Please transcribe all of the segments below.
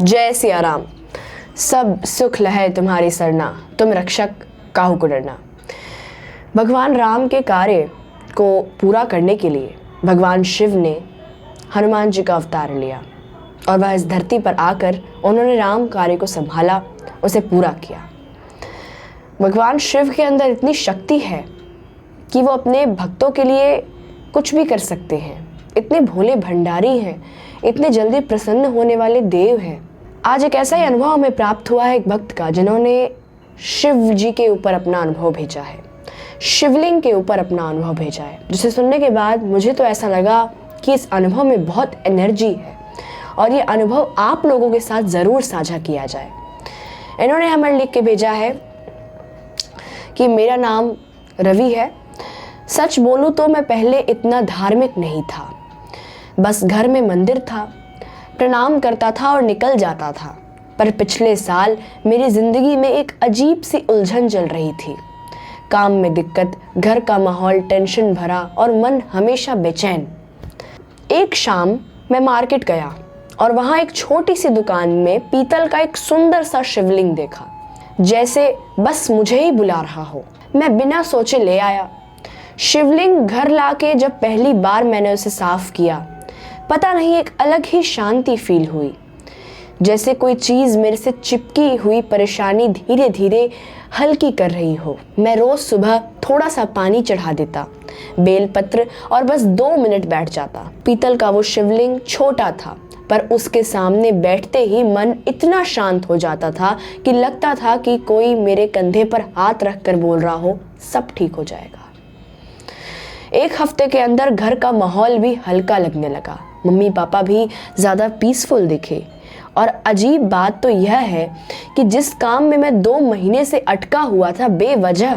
जय सिया राम। सब सुख लहै तुम्हारी सरना, तुम रक्षक काहू को डरना। भगवान राम के कार्य को पूरा करने के लिए भगवान शिव ने हनुमान जी का अवतार लिया और वह इस धरती पर आकर उन्होंने राम कार्य को संभाला, उसे पूरा किया। भगवान शिव के अंदर इतनी शक्ति है कि वो अपने भक्तों के लिए कुछ भी कर सकते हैं। इतने भोले भंडारी हैं, इतने जल्दी प्रसन्न होने वाले देव हैं। आज एक ऐसा ही अनुभव हमें प्राप्त हुआ है एक भक्त का, जिन्होंने शिव जी के ऊपर अपना अनुभव भेजा है, शिवलिंग के ऊपर अपना अनुभव भेजा है, जिसे सुनने के बाद मुझे तो ऐसा लगा कि इस अनुभव में बहुत एनर्जी है और ये अनुभव आप लोगों के साथ ज़रूर साझा किया जाए। इन्होंने हमें लिख के भेजा है कि मेरा नाम रवि है। सच बोलूँ तो मैं पहले इतना धार्मिक नहीं था, बस घर में मंदिर था, प्रणाम करता था और निकल जाता था। पर पिछले साल मेरी ज़िंदगी में एक अजीब सी उलझन चल रही थी। काम में दिक्कत, घर का माहौल टेंशन भरा और मन हमेशा बेचैन। एक शाम मैं मार्केट गया और वहाँ एक छोटी सी दुकान में पीतल का एक सुंदर सा शिवलिंग देखा, जैसे बस मुझे ही बुला रहा हो। मैं बिना सोचे ले आया। शिवलिंग घर लाके जब पहली बार मैंने उसे साफ किया, पता नहीं एक अलग ही शांति फील हुई, जैसे कोई चीज़ मेरे से चिपकी हुई परेशानी धीरे धीरे हल्की कर रही हो। मैं रोज़ सुबह थोड़ा सा पानी चढ़ा देता, बेलपत्र, और बस 2 मिनट बैठ जाता। पीतल का वो शिवलिंग छोटा था, पर उसके सामने बैठते ही मन इतना शांत हो जाता था कि लगता था कि कोई मेरे कंधे पर हाथ रखकर बोल रहा हो, सब ठीक हो जाएगा। एक हफ्ते के अंदर घर का माहौल भी हल्का लगने लगा। मम्मी पापा भी ज़्यादा पीसफुल दिखे। और अजीब बात तो यह है कि जिस काम में मैं 2 महीने से अटका हुआ था बेवजह,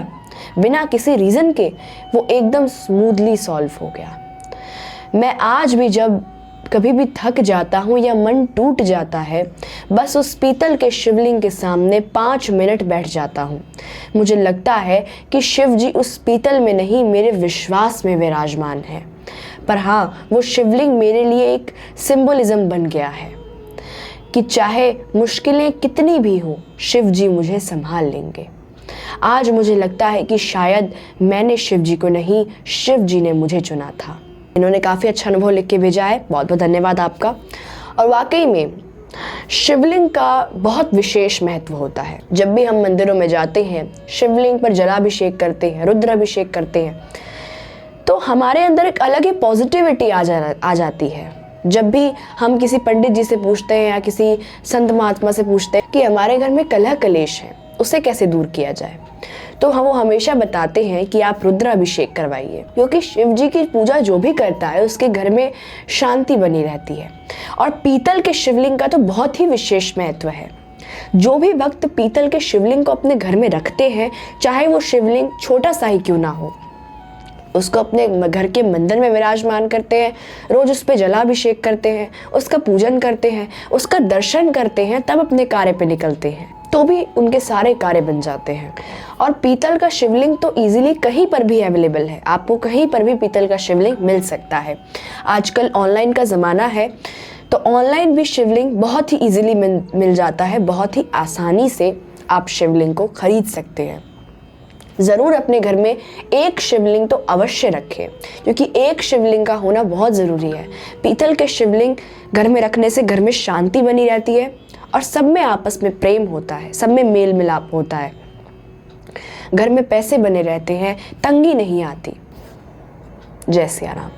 बिना किसी रीज़न के, वो एकदम स्मूथली सॉल्व हो गया। मैं आज भी जब कभी भी थक जाता हूँ या मन टूट जाता है, बस उस पीतल के शिवलिंग के सामने 5 मिनट बैठ जाता हूँ। मुझे लगता है कि शिव जी उस पीतल में नहीं, मेरे विश्वास में विराजमान है। पर हाँ, वो शिवलिंग मेरे लिए एक सिंबलिज्म बन गया है कि चाहे मुश्किलें कितनी भी हों, शिव जी मुझे संभाल लेंगे। आज मुझे लगता है कि शायद मैंने शिव जी को नहीं, शिव जी ने मुझे चुना था। इन्होंने काफ़ी अच्छा अनुभव लिख के भेजा है, बहुत बहुत धन्यवाद आपका। और वाकई में शिवलिंग का बहुत विशेष महत्व होता है। जब भी हम मंदिरों में जाते हैं, शिवलिंग पर जलाभिषेक करते हैं, रुद्राभिषेक करते हैं, तो हमारे अंदर एक अलग ही पॉजिटिविटी आ जाती है। जब भी हम किसी पंडित जी से पूछते हैं या किसी संत महात्मा से पूछते हैं कि हमारे घर में कलह कलेश है, उसे कैसे दूर किया जाए, तो वो हमेशा बताते हैं कि आप रुद्राभिषेक करवाइए, क्योंकि शिव जी की पूजा जो भी करता है उसके घर में शांति बनी रहती है। और पीतल के शिवलिंग का तो बहुत ही विशेष महत्व है। जो भी भक्त पीतल के शिवलिंग को अपने घर में रखते हैं, चाहे वो शिवलिंग छोटा सा ही क्यों ना हो, उसको अपने घर के मंदिर में विराजमान करते हैं, रोज उस पर जलाभिषेक करते हैं, उसका पूजन करते हैं, उसका दर्शन करते हैं, तब अपने कार्य पे निकलते हैं, तो भी उनके सारे कार्य बन जाते हैं। और पीतल का शिवलिंग तो इजीली कहीं पर भी अवेलेबल है, आपको कहीं पर भी पीतल का शिवलिंग मिल सकता है। आजकल ऑनलाइन का ज़माना है, तो ऑनलाइन भी शिवलिंग बहुत ही इजीली मिल जाता है। बहुत ही आसानी से आप शिवलिंग को खरीद सकते हैं। ज़रूर अपने घर में एक शिवलिंग तो अवश्य रखें, क्योंकि एक शिवलिंग का होना बहुत ज़रूरी है। पीतल के शिवलिंग घर में रखने से घर में शांति बनी रहती है और सब में आपस में प्रेम होता है, सब में मेल मिलाप होता है, घर में पैसे बने रहते हैं, तंगी नहीं आती। जय सिया राम।